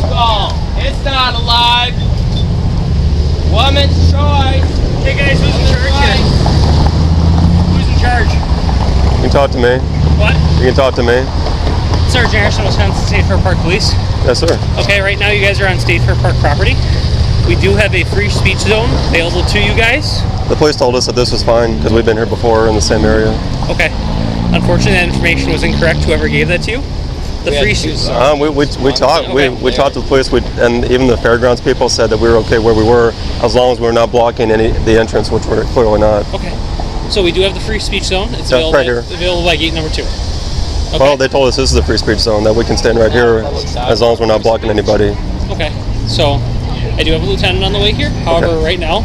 skull. It's not alive. Woman's choice. Hey guys, who's in charge here? Who's in charge? You can talk to me. What? You can talk to me. Sergeant Harrison, Wisconsin State Fair Park Police. Yes, sir. Okay, right now you guys are on State Fair Park property. We do have a free speech zone available to you guys. The police told us that this was fine because we've been here before in the same area. Okay. Unfortunately, that information was incorrect. Whoever gave that to you. The free speech zone. We talked. We talked to the police. And even the fairgrounds people said that we were okay where we were as long as we were not blocking the entrance, which we're clearly not. Okay. So we do have the free speech zone. It's That's right here. available by gate number 2. Okay. Well, they told us this is the free speech zone, that we can stand right here as long as we're not blocking anybody. Okay. So I do have a lieutenant on the way here. However, right now,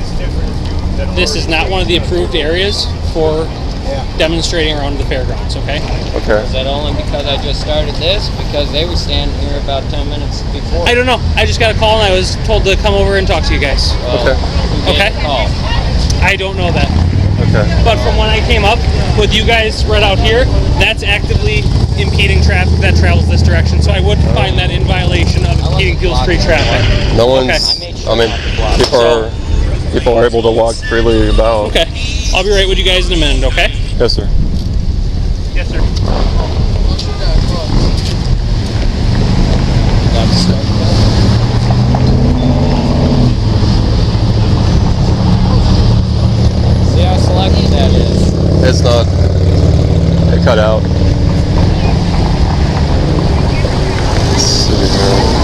this is not one of the approved areas for demonstrating around the fairgrounds, okay? Okay. Is that only because I just started this? Because they were standing here about 10 minutes before. I don't know. I just got a call and I was told to come over and talk to you guys. Okay. Who gave the call? I don't know that. Okay. But from when I came up with you guys spread out here, that's actively impeding traffic that travels this direction. So I would find that in violation of impeding fuel street traffic. No one's. I mean, people are able to walk freely about. Okay. I'll be right with you guys in a minute, okay? Yes, sir. Yes, sir. See how selective that is. It's not. It cut out. Let's see here.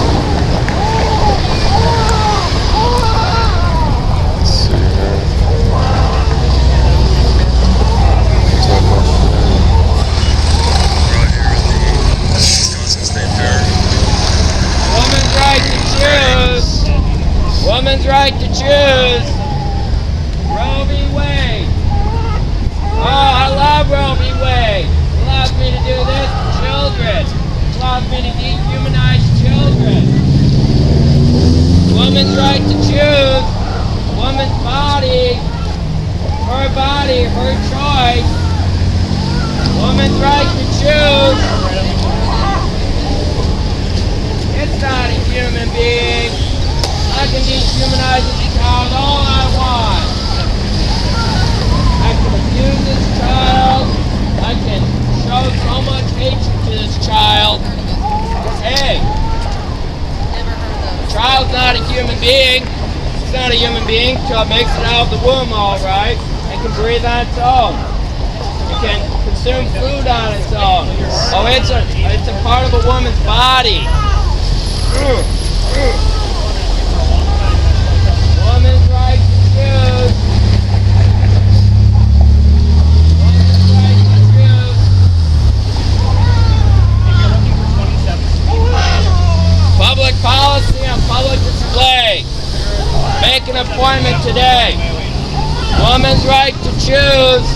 Woman's right to choose. Roe v. Wade. Oh, I love Roe v. Wade. It allows me to do this to children. It allows me to dehumanize children. Woman's right to choose. Woman's body. Her choice. Woman's right to choose. It's not a human being. I can dehumanize this child all I want. I can abuse this child. I can show so much hatred to this child. Hey, the child's not a human being. It's not a human being until it makes it out of the womb all right and can breathe on its own. It can consume food on its own. Oh, it's a part of a woman's body. Woman's right to choose. Woman's right to choose. Public policy on public display. Make an appointment today. Woman's right to choose.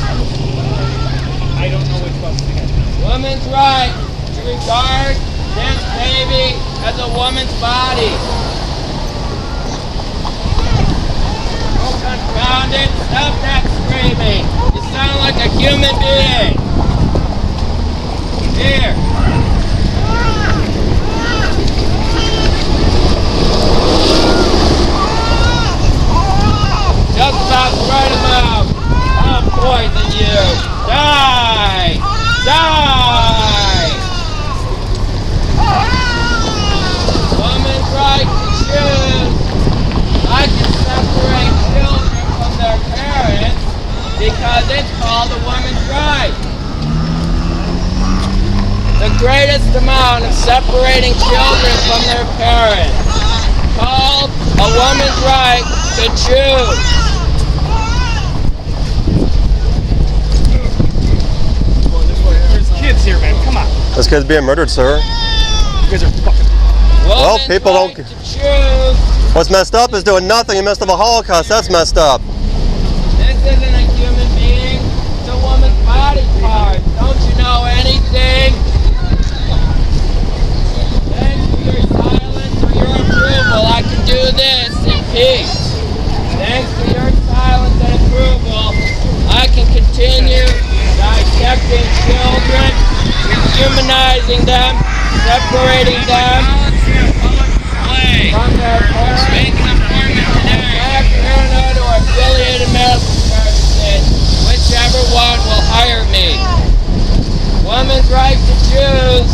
I don't know which bus to get. Woman's right to regard this baby as a woman's body. Confound it, stop that screaming. You sound like a human being. Here. Just about the right amount. I'll poison you. Die! Die! Woman's right to choose. I can separate children from their parents because it's called a woman's right. The greatest amount of separating children from their parents, called a woman's right to choose. There's kids here, man. Come on. This kid's being murdered, sir. You guys are fucking. Well, people Woman's don't. right to choose. What's messed up is doing nothing. You messed up a Holocaust. That's messed up. This isn't a human being. It's a woman's body part. Don't you know anything? Thanks for your silence or your approval. I can do this in peace. Thanks for your silence and approval, I can continue dissecting children, dehumanizing them, separating them. way from their parents. Make an appointment today. Afternoon or affiliated medical services, whichever one will hire me. Woman's right to choose.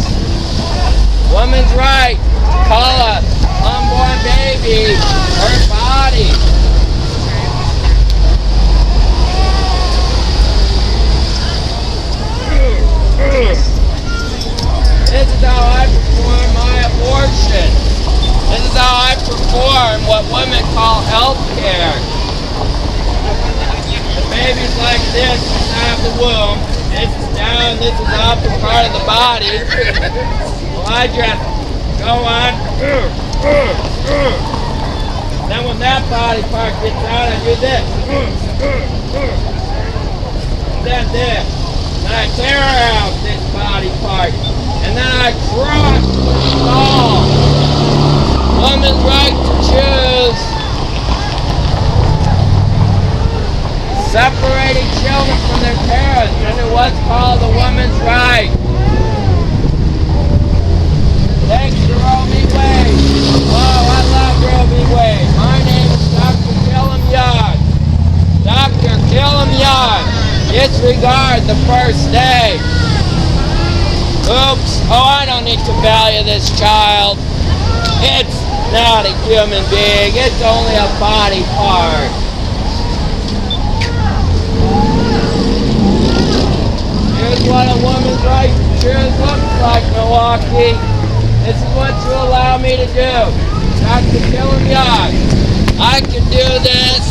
Woman's right to call a unborn baby her body. This is how I perform my abortion. This is how I perform what women call health care. The baby's like this inside of the womb. This is down, this is up, and part of the body. Well, I just go on. Then when that body part gets out, I do this. Then this. And I tear out this body part. And then I crush the ball. Woman's right to choose. Separating children from their parents under what's called the woman's right. Thanks to Roe v. Wade. Oh, I love Roe v. Wade. My name is Dr. Killam Young. Dr. Killam Young. Disregard the first day. Oops. Oh, I don't need to value this child. It's not a human being. It's only a body part. Here's what a woman's right to choose looks like, Milwaukee. This is what you allow me to do. Dr. Killam Young. I can do this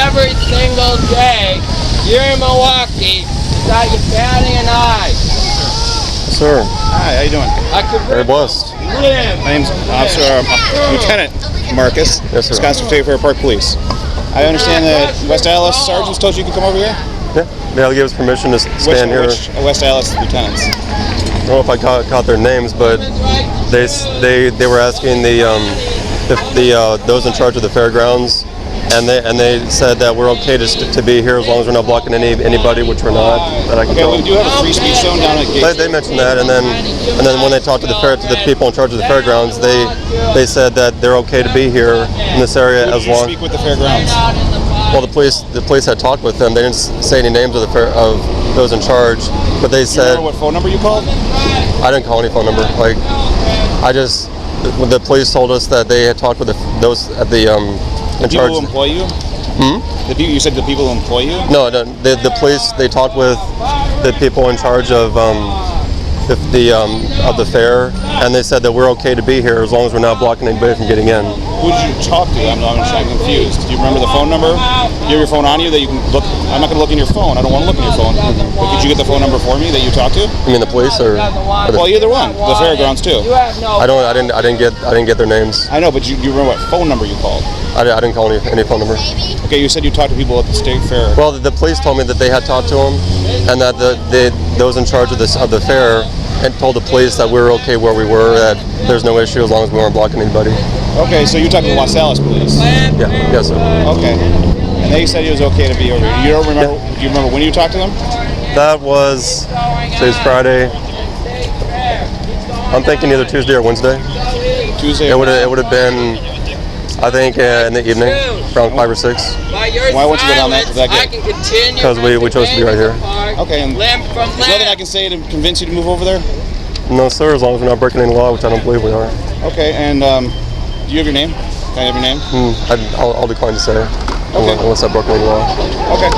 every single day here in Milwaukee without you batting an eye. Sir. Hi, how you doing? I could Very blessed. My name's Officer Lieutenant Marcus, Yes, sir. Wisconsin State Fair Park Police. I understand that West Allis sergeants told you could come over here? Yeah. They'll give us permission to stand here. Which West Allis lieutenants? I don't know if I caught their names, but they were asking the those in charge of the fairgrounds, and they said that we're okay to be here as long as we're not blocking anybody, which we're not. That I can Okay, tell. we do have a free speech zone down at Gate. They mentioned that, and then when they talked to the people in charge of the fairgrounds, they said that they're okay to be here in this area Who as did you long. speak with the fairgrounds? Well, the police had talked with them. They didn't say any names of those in charge, but they Do you said remember what phone number you called? I didn't call any phone number. Like the police told us that they had talked with those at the in People charge. who employ you? The people, you said the people who employ you? No, the police. They talked with the people in charge of the fair, and they said that we're okay to be here as long as we're not blocking anybody from getting in. Who did you talk to? I'm confused. Do you remember the phone number? Do you have your phone on you that you can look? I'm not going to look in your phone. I don't want to look in your phone. But could you get the phone number for me that you talked to? You mean the police or the, Well, either one. The fairgrounds too. I didn't get their names. I know, but you remember what phone number you called? I didn't call any phone number. Okay, you said you talked to people at the state fair. Well, the police told me that they had talked to them, and that those in charge of the fair and told the police that we were okay where we were, that there's no issue as long as we weren't blocking anybody. Okay, so you're talking to the Los Allis police. Yeah, yes, sir. Okay, and they said it was okay to be over here. You don't remember? Do you remember when you talked to them? That was today's Friday. I'm thinking either Tuesday or Wednesday. Tuesday. It would have been, I think, in the evening, around 5 or 6. Why won't you go down that gate? Because we chose to be right here. Okay, and there's nothing I can say to convince you to move over there? No, sir. As long as we're not breaking any law, which I don't believe we are. Okay, and do you have your name? Can I have your name? I'll decline to say. Okay. Unless I broke any law. Okay.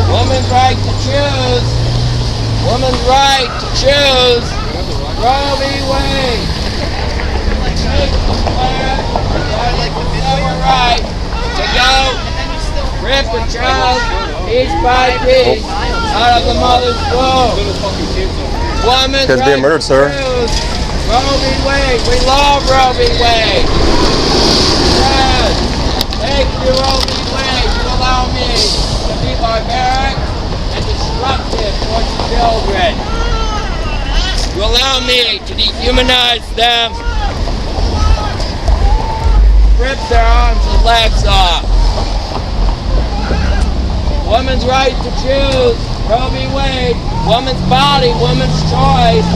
Woman's right to choose. Woman's right to choose. Roe v. Wade. We're right to go rip a child piece by piece out of the mother's womb. Woman's Kids being murdered, sir. Roe v. Wade. We love Roe v. Wade. Yes. Thank you, Roe v. Wade. You allow me to be barbaric and destructive towards children. You allow me to dehumanize them, rip their arms and legs off. Woman's right to choose. Roe v. Wade. Woman's body, woman's choice.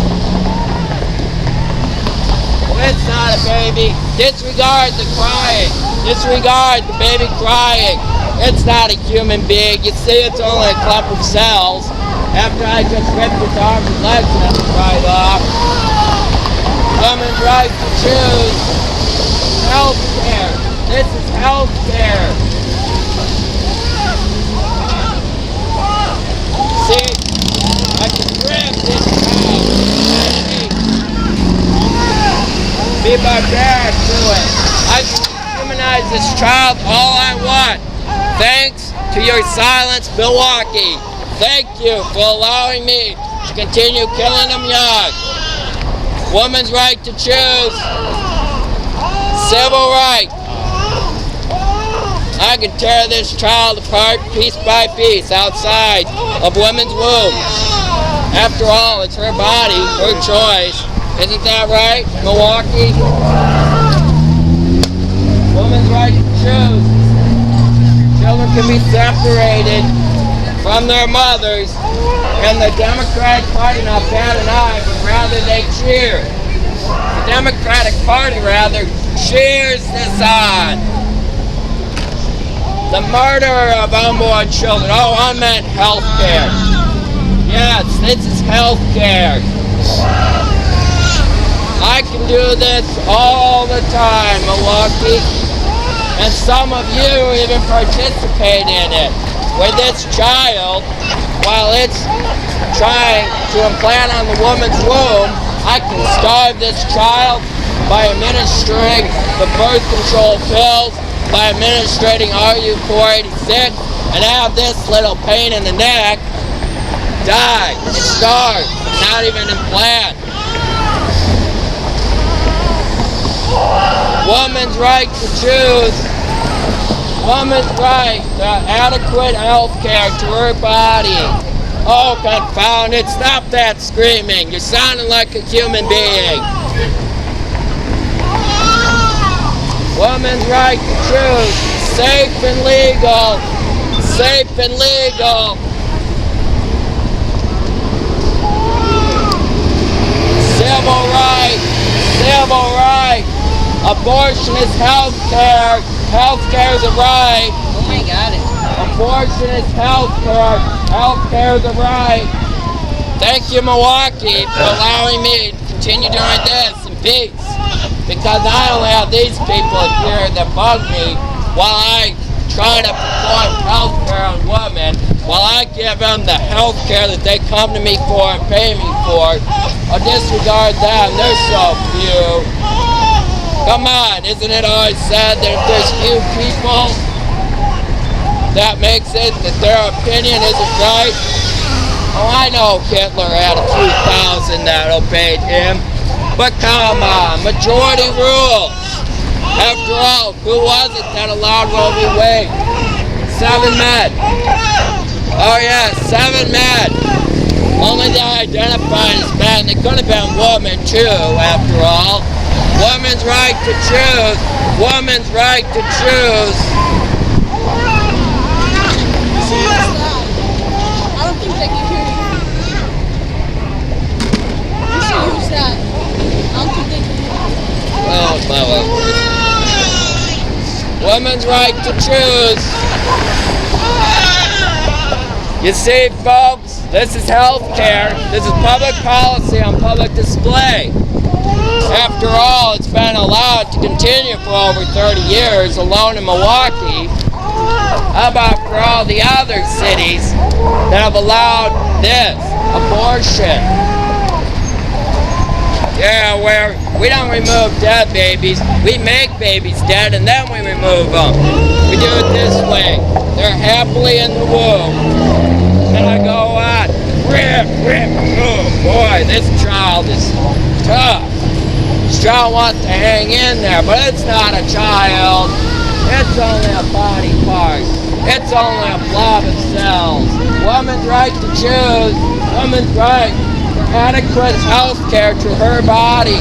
It's not a baby. Disregard the crying. Disregard the baby crying. It's not a human being. You see, it's only a clump of cells. After I just ripped its arms and legs right off. Women's right to choose. Health care. This is health care. See, I can grab this child. Be barbaric to it. I can humanize this child all I want. Thanks to your silence, Milwaukee. Thank you for allowing me to continue killing them young. Woman's right to choose. Civil rights. I can tear this child apart piece by piece outside of women's wombs. After all, it's her body, her choice. Isn't that right, Milwaukee? Woman's right to choose. Children can be separated from their mothers, and the Democratic Party, not bat an eye, but rather they cheer. The Democratic Party, rather, cheers this on. The murder of unborn children. Oh, I meant health care. Yes, this is health care. I can do this all the time, Milwaukee. And some of you even participate in it. With this child, while it's trying to implant on the woman's womb, I can starve this child by administering the birth control pills, by administrating RU-486, and have this little pain in the neck die, starve, not even implant. Woman's right to choose. Woman's right to adequate health care to her body. Oh, confound it. Stop that screaming. You're sounding like a human being. Woman's right to choose. Safe and legal. Safe and legal. Civil rights. Civil rights. Abortion is health care. Health care is a right. Oh my God. Abortion is health care. Health care is a right. Thank you, Milwaukee, for allowing me to continue doing this in peace. Because I only have these people here that bug me while I try to perform health care on women, while I give them the health care that they come to me for and pay me for. I'll disregard them. They're so few. Come on, isn't it always said that if there's few people, that makes it that their opinion isn't right? Oh, I know Hitler had a few thousand that obeyed him, but come on, majority rules. After all, who was it that allowed Roe v. Wade? 7 men. Oh yeah, 7 men. Only they identified as men. They could have been women too, after all. Woman's right to choose. Woman's right to choose. I don't think they can hear you. You should use that. I don't think they can hear you. Woman's right to choose. You see, folks, this is health care. This is public policy on public display. After all, it's been allowed to continue for over 30 years alone in Milwaukee. How about for all the other cities that have allowed this abortion? Yeah, where we don't remove dead babies, we make babies dead and then we remove them. We do it this way. They're happily in the womb. And I go on, rip, oh boy, this child is tough. This child wants to hang in there, but it's not a child. It's only a body part. It's only a blob of cells. Woman's right to choose. Woman's right for adequate health care to her body.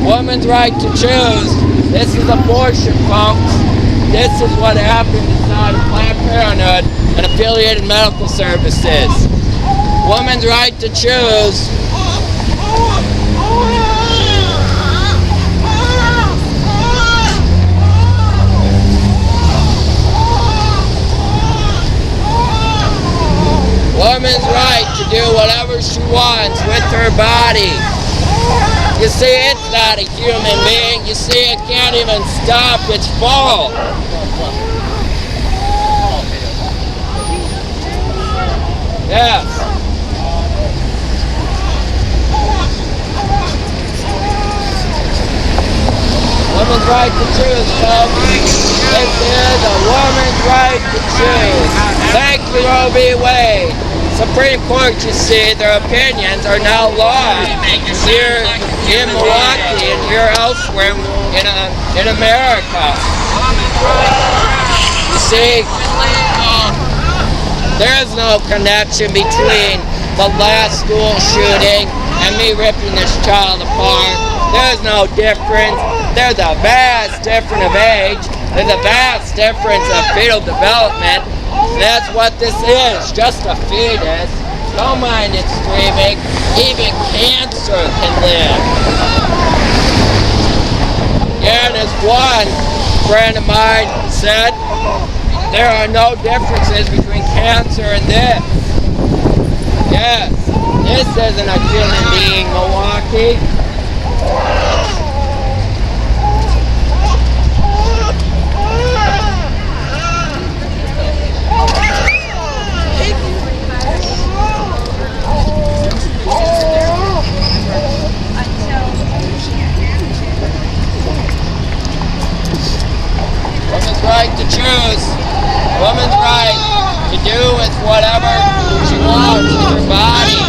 Woman's right to choose. This is abortion, folks. This is what happened inside of Planned Parenthood and affiliated medical services. Woman's right to choose. woman's right to do whatever she wants with her body. You see, it's not a human being. You see, it can't even stop its fall. Yes. Woman's right to choose, folks. This is a woman's right to choose. Thank you, Roe v. Wade. Supreme Court, you see, their opinions are now law here in Milwaukee and here elsewhere in America. You see, there is no connection between the last school shooting and me ripping this child apart. There's no difference. There's a vast difference of age. There's a vast difference of fetal development. That's what this is, just a fetus. Don't mind it screaming. Even cancer can live. Yeah, and as one friend of mine said, there are no differences between cancer and this. Yes, this isn't a human being, Milwaukee. Woman's right to choose. Woman's right to do with whatever she wants with her body.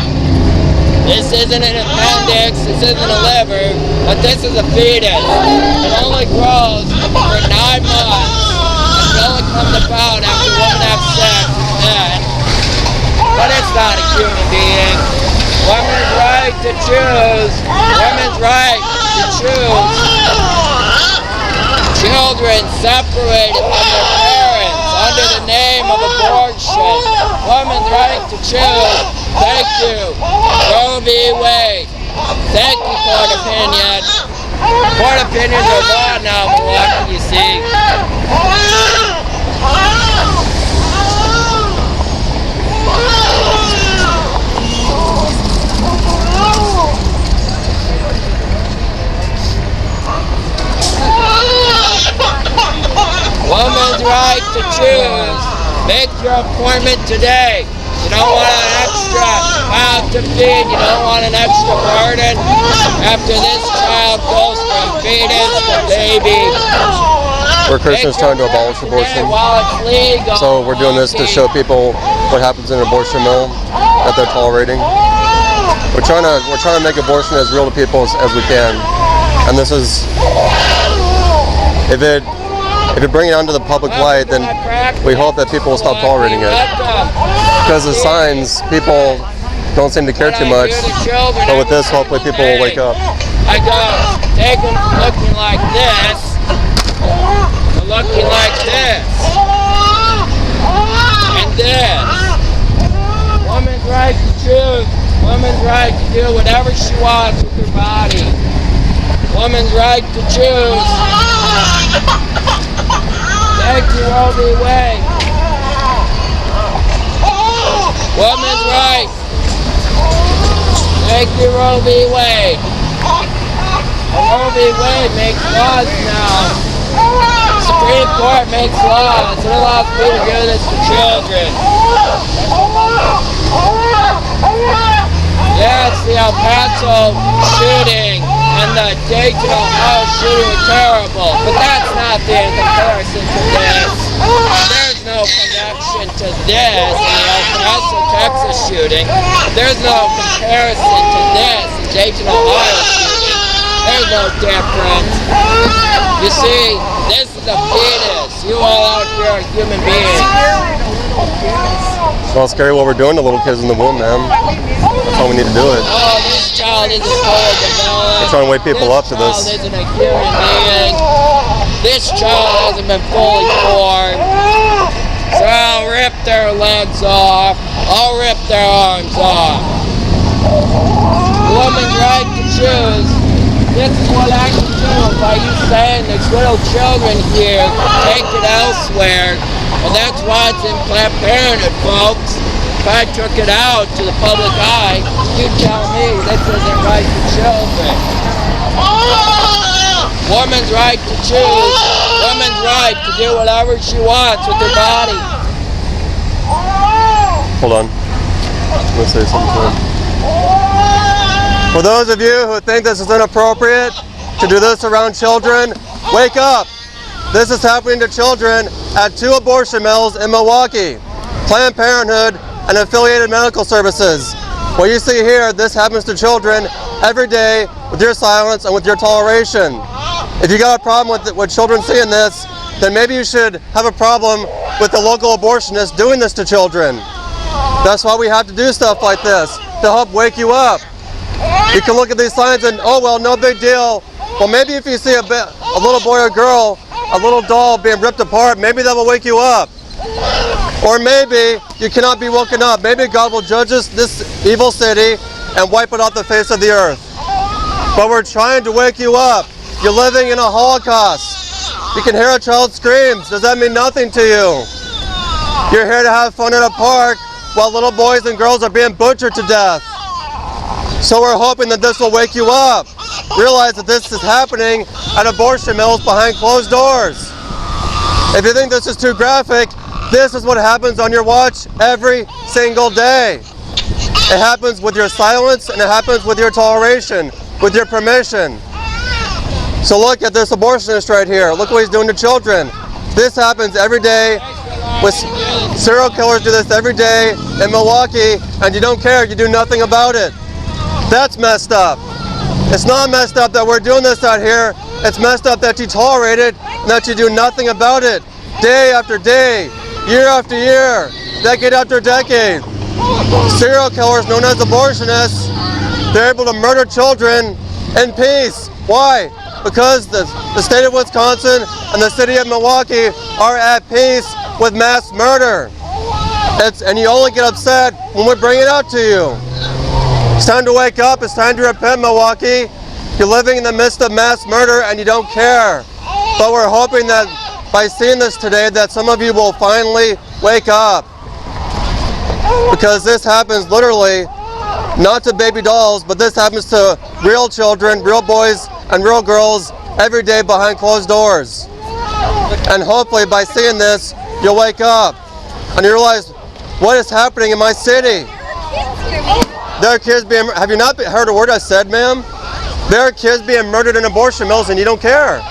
This isn't an appendix, this isn't a liver, but this is a fetus. It only grows for 9 months until it comes about after women have sex with men. But it's not a human being. Woman's right to choose. Woman's right to choose. Children separated from their parents under the name of abortion. Woman's right to choose. Thank you, Roe v. Wade. Thank you, court opinion. Court opinions are law now, Milwaukee, you see. Woman's right to choose. Make your appointment today. You don't want an extra child to feed. You don't want an extra burden after this child goes from fetus to baby. We're Christians trying to abolish abortion. While it's legal, So we're doing this to show people what happens in an abortion mill that they're tolerating. We're trying to make abortion as real to people as we can. And this is, if it bring it onto the public light, then we hope that people will stop tolerating it. Because the signs, people don't seem to care too much. But with this, hopefully people will wake up. I go, take them looking like this, to looking like this, and this. Woman's right to choose. Woman's right to do whatever she wants with her body. Woman's right to choose. Thank you, Roe v. Wade. Woman's right. Thank you, Roe v. Wade. Roe v. Wade makes laws now. Supreme Court makes laws. It allows people to do this to children. Yes, the El Paso shooting and the Dayton, Ohio shooting were terrible, but that's not the comparison to this. There's no connection to this, the El Paso, Texas shooting. There's no comparison to this, the Dayton, Ohio shooting. There's no difference. You see, this is a fetus. You all out here are human beings. Well, it's scary what we're doing to little kids in the womb, man. That's how we need to do it. Oh, this child isn't fully developed. We're trying to wake people up to this. This child isn't a human being. This child hasn't been fully formed. So I'll rip their legs off. I'll rip their arms off. Woman's right to choose. This is what I can do by you saying there's little children here, take it elsewhere. Well, that's why it's in Planned Parenthood, folks. if I took it out to the public eye, you tell me this isn't right for children. Woman's right to choose. Woman's right to do whatever she wants with her body. Hold on. I'm going to say something to him. For those of you who think this is inappropriate to do this around children, wake up. This is happening to children at 2 abortion mills in Milwaukee, Planned Parenthood and affiliated medical services. What you see here, this happens to children every day with your silence and with your toleration. If you got a problem with children seeing this, then maybe you should have a problem with the local abortionists doing this to children. That's why we have to do stuff like this, to help wake you up. You can look at these signs and, oh well, no big deal. Well, maybe if you see a little boy or girl, a little doll being ripped apart, maybe that will wake you up. Or maybe you cannot be woken up. Maybe God will judge this evil city and wipe it off the face of the earth. But we're trying to wake you up. You're living in a Holocaust. You can hear a child screams. Does that mean nothing to you? You're here to have fun at a park while little boys and girls are being butchered to death. So we're hoping that this will wake you up. Realize that this is happening at abortion mills behind closed doors. If you think this is too graphic, this is what happens on your watch every single day. It happens with your silence and it happens with your toleration, with your permission. So look at this abortionist right here. Look what he's doing to children. This happens every day. With serial killers do this every day in Milwaukee, and you don't care, you do nothing about it. That's messed up. It's not messed up that we're doing this out here. It's messed up that you tolerate it and that you do nothing about it. Day after day, year after year, decade after decade. Serial killers known as abortionists, they're able to murder children in peace. Why? Because the state of Wisconsin and the city of Milwaukee are at peace with mass murder. And you only get upset when we bring it out to you. It's time to wake up. It's time to repent, Milwaukee. You're living in the midst of mass murder and you don't care. But we're hoping that by seeing this today that some of you will finally wake up. Because this happens literally not to baby dolls, but this happens to real children, real boys and real girls every day behind closed doors. And hopefully by seeing this, you'll wake up and you realize what is happening in my city. There are kids being, have you not heard a word I said, ma'am? There are kids being murdered in abortion mills and you don't care.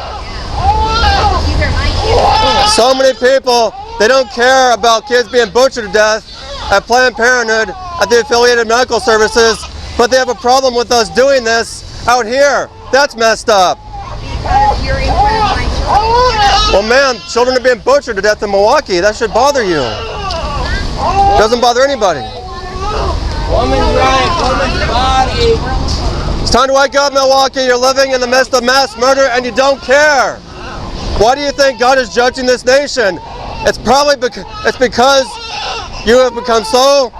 So many people, they don't care about kids being butchered to death at Planned Parenthood, at the affiliated medical services, but they have a problem with us doing this out here. That's messed up. Because you're in front of my children. Well, ma'am, children are being butchered to death in Milwaukee. That should bother you. Doesn't bother anybody. Woman's right, woman's body. It's time to wake up, Milwaukee. You're living in the midst of mass murder and you don't care. Why do you think God is judging this nation? It's probably because you have become so.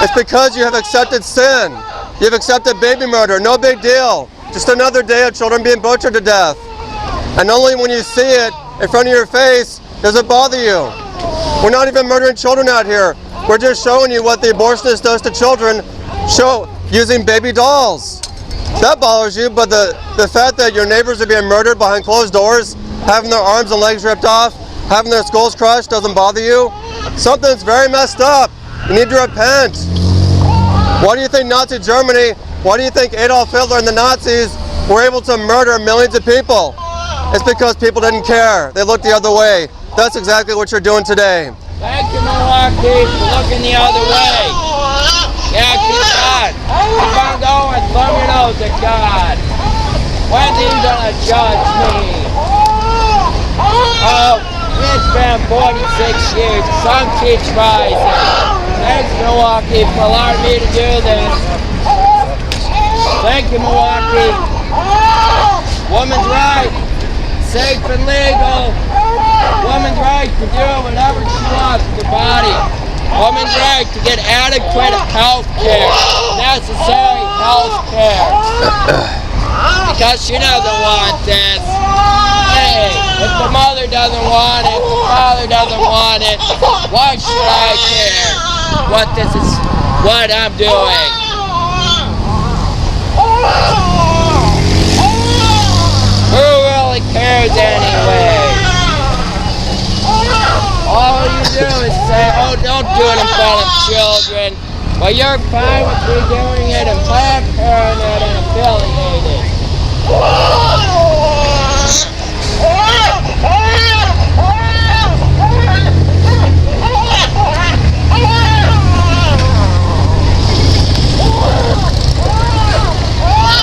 It's because you have accepted sin. You've accepted baby murder. No big deal. Just another day of children being butchered to death. And only when you see it in front of your face does it bother you. We're not even murdering children out here. We're just showing you what the abortionist does to children, using baby dolls. That bothers you, but the fact that your neighbors are being murdered behind closed doors, having their arms and legs ripped off, having their skulls crushed doesn't bother you? Something's very messed up. You need to repent. Why do you think Nazi Germany, why do you think Adolf Hitler and the Nazis were able to murder millions of people? It's because people didn't care. They looked the other way. That's exactly what you're doing today. Thank you, Milwaukee, for looking the other way. Yeah, keep on. Keep on going. Thumb your nose at God. When's he gonna judge me? Oh, it's been 46 years. The sun keeps rising. Thanks, Milwaukee, for allowing me to do this. Thank you, Milwaukee. Woman's right. Safe and legal. Woman's right to do whatever she wants with her body. Woman's right to get adequate health care. Necessary health care. Because she doesn't want this. Hey, if the mother doesn't want it, if the father doesn't want it, why should I care? what I'm doing. Who really cares anyway? All you do is say, oh, don't do it in front of children. But you're fine with me doing it in Planned Parenthood and affiliated.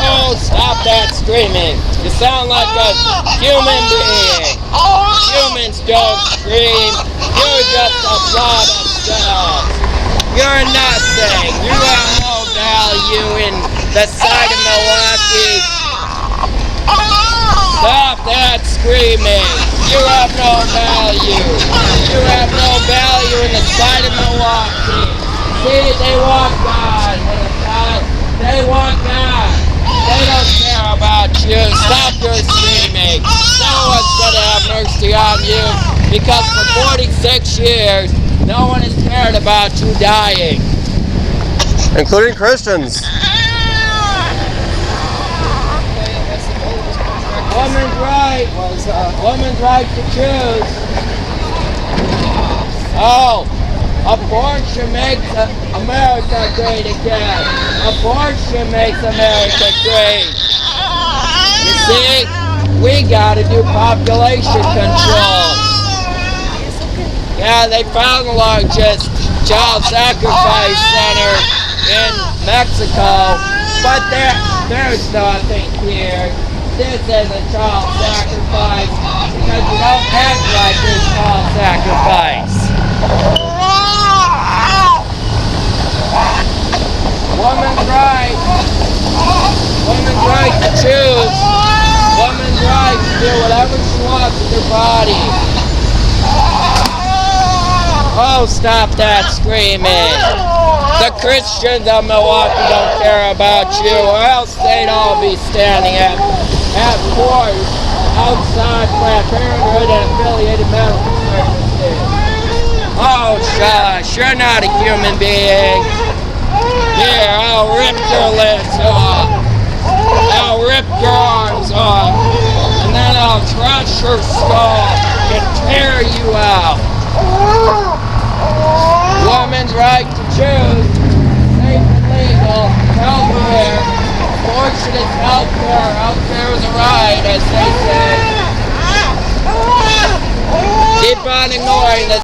Oh, stop that screaming. You sound like a human being. Humans don't scream. You're just a blob of cells. You're nothing. You have no value in the side of Milwaukee. Stop that screaming. You have no value. You have no value in the side of Milwaukee. See, they want God. They want God. They don't care about you. Stop your screaming. No one's going to have mercy on you because for 46 years, no one has cared about you dying. Including Christians. Woman's right. Woman's right to choose. Oh, abortion makes America great again. Abortion makes America great. You see, we gotta do population control. Yeah, they found the largest child sacrifice center in Mexico, but there's nothing here. This is a child sacrifice because you don't act like this child sacrifice. Woman's right. Woman's right to choose. Woman's right to do whatever she wants with her body. Oh, stop that screaming. The Christians of Milwaukee don't care about you, or else they'd all be standing at court outside Planned Parenthood and affiliated medical services. Oh, shush, you're not a human being. Here, I'll rip your lips off. I'll rip your arms off. And then I'll crush your skull and tear you out. Woman's right to choose. Safe and legal. Healthcare. Fortunate healthcare. Healthcare is a right, as they say. Keep on ignoring this.